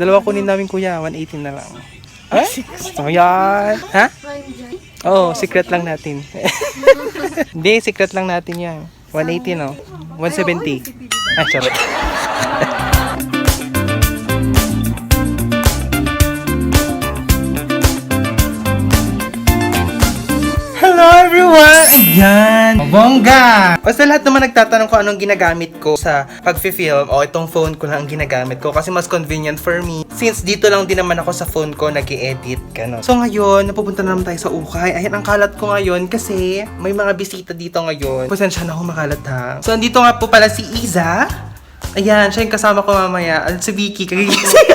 Dalawa kunin namin kuya, 180 na lang. Ha? So yan. Ha? Oo, secret lang natin. Hindi, secret lang natin yan. 180 no? 170. Ay, charot. Hello everyone! Ayan! Bongga! O sa lahat naman nagtatanong ko anong ginagamit ko sa pag-film, o itong phone ko lang ang ginagamit ko kasi mas convenient for me. Since dito lang din naman ako sa phone ko nag-i-edit. So ngayon, napupunta na naman tayo sa ukay. Ayan ang kalat ko ngayon kasi may mga bisita dito ngayon. Pasensya na ako makalat ha. So andito nga po pala si Iza. Ayan, siya yung kasama ko mamaya. At si Vicky, kagigising.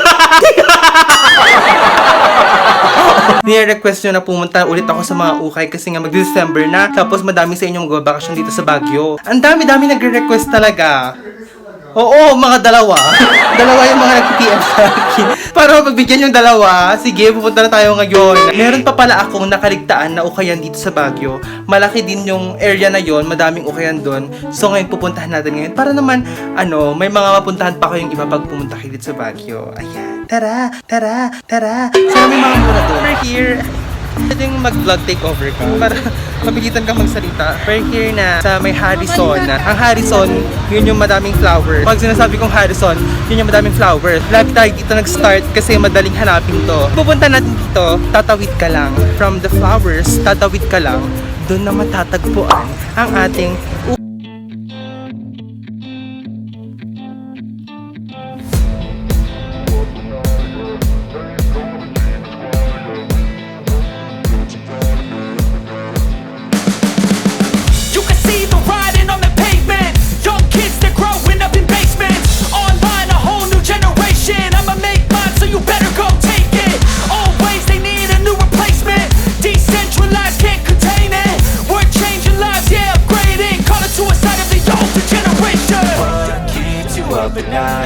Nire-request nyo na pumunta ulit ako sa mga ukay kasi nga mag-December na. Tapos madami sa inyong mag-bakasyon dito sa Baguio. Ang dami-dami nagre-request talaga. Oo, mga dalawa. Dalawa yung mga nag-PM sa akin. Para magbigyan yung dalawa, sige, pupunta na tayo ngayon. Meron pa pala akong nakaligtaan na ukayan dito sa Baguio. Malaki din yung area na yon, madaming ukayan doon. So ngayon pupuntahan natin ngayon. Para naman, may mga mapuntahan pa kayong iba pag pumunta kayo dito sa Baguio. Ayan. Tara, tara, tara. Sana may mga mura doon. We're here. Pwede yung mag-vlog takeover ka para mabilitan kang magsalita. We're here na sa may Harrison. Ang Harrison, yun yung madaming flowers. Pag sinasabi kong Harrison, yun yung madaming flowers. Lagi tayo dito nag-start kasi madaling hanapin to. Pupunta natin dito, tatawid ka lang. From the flowers, tatawid ka lang. Doon na matatagpuan ang ating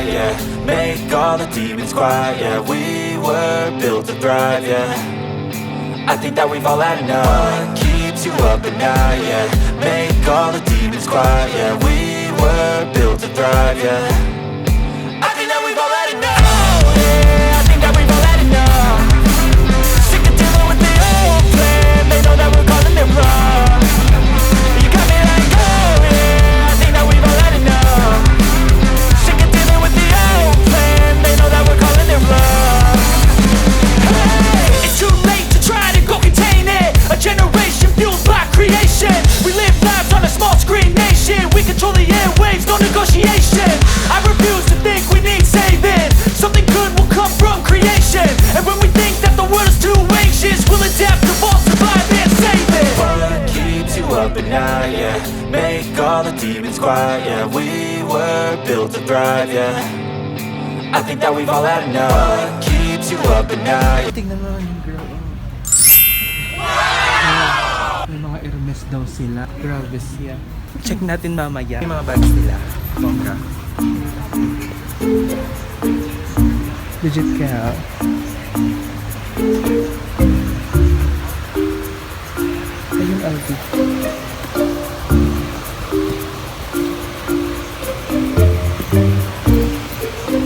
yeah. Make all the demons quiet, yeah. We were built to thrive, yeah. I think that we've all had enough. What keeps you up at night, yeah. Make all the demons quiet, yeah. We were built to thrive, yeah. I think that we've all had enough. Oh, yeah, I think that we've all had enough. Sick of dealing with the old plan. They know that we're calling it wrong. You got me like, oh yeah, I think that we've all had enough. Generation fueled by creation. We live lives on a small screen nation. We control the airwaves, no negotiation. I refuse to think we need saving. Something good will come from creation. And when we think that the world is too anxious, we'll adapt, evolve, survive and save it. What keeps you up at night, yeah. Make all the demons quiet, yeah. We were built to thrive, yeah. I think that we've all had enough. What keeps you up at night. Tignan mo yung girl. May mga Hermes daw sila. Grabe siya. Check natin mamaya. May mga bags nila. Bongga. Legit kaya. Ayun, Alvi.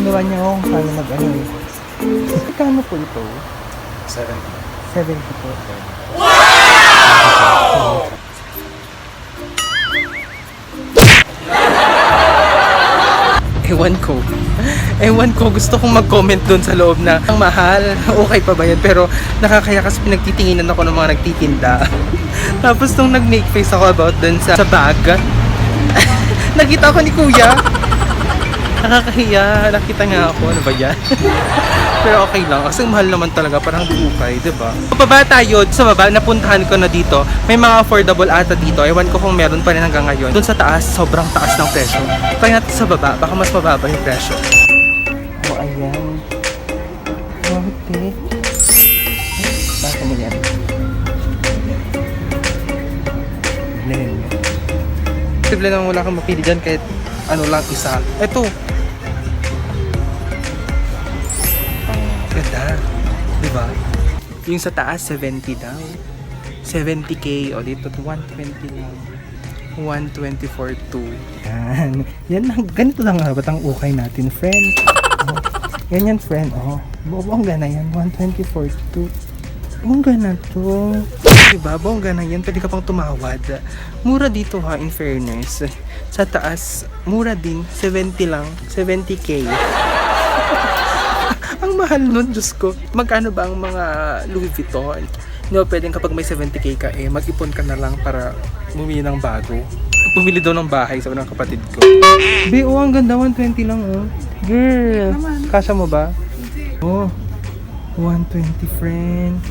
Nawa niya ako kung paano mag-ano eh. Kano po ito? 70 po. Ewan ko, gusto kong mag-comment doon sa loob na ang mahal, okay pa ba yan? Pero nakakaya kasi pinagtitinginan ako ng mga nagtitinda. Tapos nung nag-make face ako about doon sa bag, nakita ko ni Kuya. Nakakahiya, nakita nga ako, ano ba yan? Pero okay lang, kasi mahal naman talaga, parang buukay, diba? Pababa tayo, sa baba, napuntahan ko na dito. May mga affordable ata dito, ewan ko kung meron pa rin hanggang ngayon. Doon sa taas, sobrang taas ng presyo. Try natin sa baba, baka mas mababa yung presyo. Oh, ayan. Bakit eh? Baka mo yan. Posible naman wala kang mapili dyan kahit ano lang isa. Eto. Ganda. Diba? Yung sa taas, 70 daw. 70k. O dito, 120 lang. 124.2. Yan. Yan lang. Ganito lang nga. Ba't ang ukay natin, friends? Ganyan, friend. Oh, bongga na yan. 124.2. Bongga na to. Diba? Bongga na yan. Pwede ka pang tumawad. Mura dito ha, in fairness. Sa taas, mura din. 70 lang. 70K. Ang mahal nun, Diyos ko. Magkano ba ang mga Louis Vuitton? No, pwedeng kapag may 70K ka, mag-ipon ka na lang para bumili ng bago. Bumili daw ng bahay, sabi ng kapatid ko. Be, ang ganda. 120 lang, oh. Girl, kasya mo ba? Oh, 120, friend.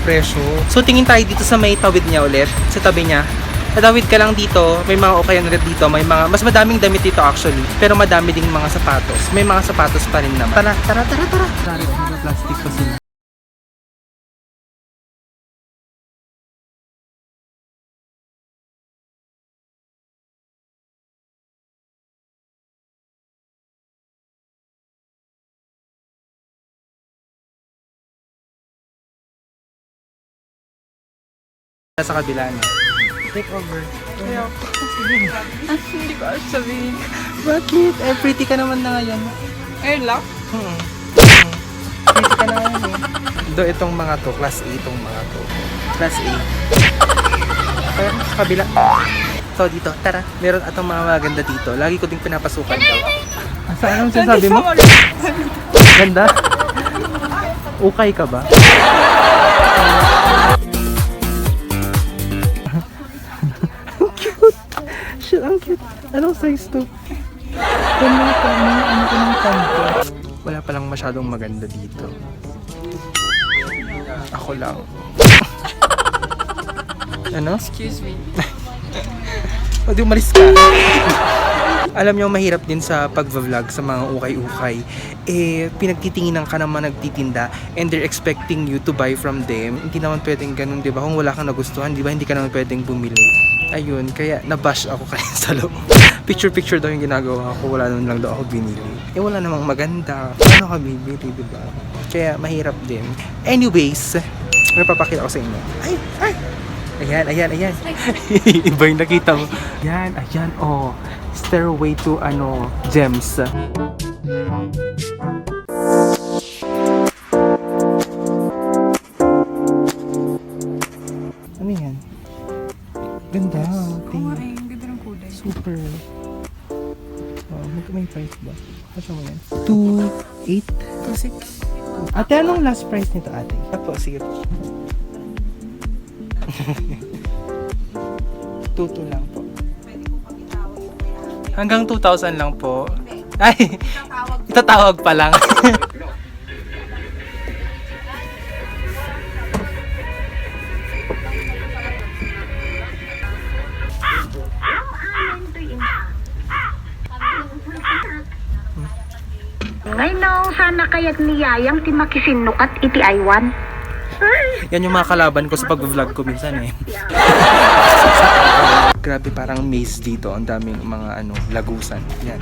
Presyo. So tingin tayo dito sa may tawid niya ulit, sa tabi niya. Tatawid ka lang dito, may mga okayan ulit dito, may mga, mas madaming damit dito actually, pero madami ding mga sapatos. May mga sapatos pa rin naman. Tara. Sorry, plastic pa sila. Sa kabila na. Take over. Kaya hindi ko alam sabihin. Bakit? Pretty ka naman na ngayon. Airlock? Pretty ka na ngayon eh. Do itong mga to, class A itong mga to. Class A. Kaya sa kabila. So dito, tara. Meron atong mga maganda dito. Lagi ko ding pinapasukan daw. Saan ang sinasabi mo? Ganda? Okay ka ba? Shit, ang cute. Anong size to? Ano ko ng kanto? Wala palang masyadong maganda dito. Ako lang. Ano? Excuse me. O di umalis ka. Alam nyo, mahirap din sa pag-vlog sa mga ukay-ukay. Pinagtitinginan ka naman nagtitinda and they're expecting you to buy from them. Hindi naman pwedeng ganun, di ba? Kung wala kang nagustuhan, di ba? Hindi ka naman pwedeng bumili. Ayun, kaya nabash ako kanina sa loob. Picture-picture daw yung ginagawa ko. Wala naman lang daw ako binili. Wala namang maganda. Paano ka bibili, di ba? Kaya mahirap din. Anyways, may papakita ko sa inyo. Ay! Ayan. Iba yung nakita mo. Ayan, oh. Stairway to, gems. Ano yan? Ganda. Ang ganda ng kulay. Super. Oh, may price ba? Kasya mo yan? 2.8? 2.6. Ate, anong last price nito, ate? Apo, sige po. 2.2 lang po. Hanggang 2,000 lang po. Ay, itatawag pa lang. Ay no, sana kaya't niyayang ti makisinukat iti aywan. Yan yung mga kalaban ko sa pag-vlog ko minsan eh. Grabe, parang maze dito. Ang daming mga lagusan. Yan.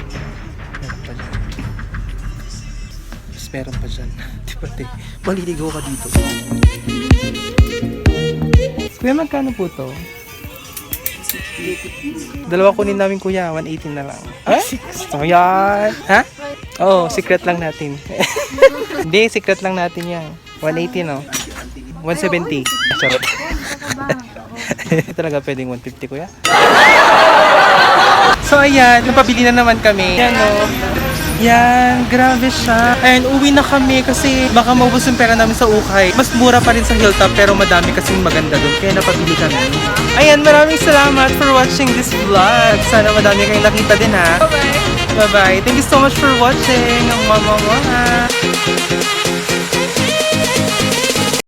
Tapos meron pa dyan. Di ba, te? Maliligaw ka dito. Kuya, magkano po to? Dalawa kunin namin, kuya. 180 na lang. Ah? So, yan. Ha? Oo, secret lang natin. Hindi, secret lang natin yan. 180, no? 170. Charot. Talaga pwedeng 150, kuya. So, ayan. Napabili na naman kami. Yan, no? Yan, grabe siya. Ayan, uwi na kami kasi baka maubos yung pera namin sa ukay. Mas mura pa rin sa Hilltop pero madami kasing maganda doon. Kaya napabili kami. Ayan, maraming salamat for watching this vlog. Sana madami kayong nakita din, ha? Bye-bye. Bye-bye. Thank you so much for watching. Ang mama.